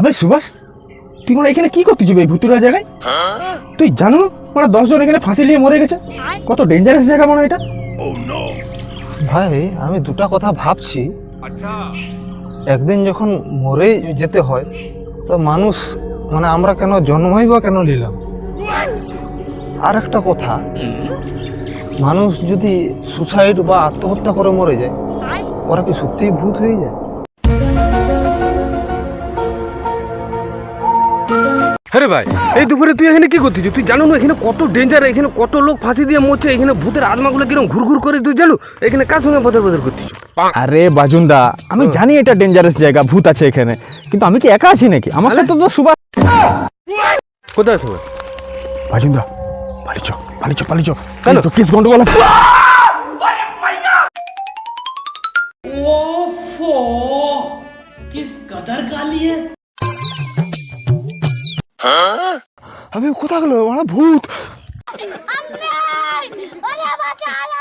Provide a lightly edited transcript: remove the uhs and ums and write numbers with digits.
আবে সুভাষ, তুই মানে এখানে কি করতে যাবে এই ভুতুরা জায়গায়? তুই জানো মানে 10 জন এখানে ফাঁসি নিয়ে মরে গেছে, কত ডেঞ্জারাস জায়গা মনে হয় এটা। ভাই আমি দুটা কথা ভাবছি। একদিন যখন মরে যেতে হয় তো মানুষ মানে আমরা কেন জন্মই বা কেন নিলাম? আর একটা কথা, মানুষ যদি সুসাইড বা আত্মহত্যা করে মরে যায়, ওরা কি সত্যিই ভূত হয়ে যায়? আরে ভাই, এই দুপুরে তুই এখানে কি করছিস? তুই জানো না এখানে কত ডেঞ্জার, এখানে কত লোক ফাঁসি দিয়ে মরছে, এখানে ভূতের আত্মাগুলো কিরকম ঘুরঘুর করে, তুই জানো? এখানে কার সঙ্গে বদল বদল করছিস? আরে বাজুনদা, আমি জানি এটা ডেঞ্জারাস জায়গা, ভূত আছে এখানে, কিন্তু আমি কি একা আছি নাকি? আমার সাথে তো সুভাষ। কোথায় সবাই? বাজুনদা, পালিচ পালিচ পালিচ, কেন? তো কেস গন্ডগোল আছে। ओफो किस कदर काली है। আবে কোথা গেল? ভূত। अरे बाचालो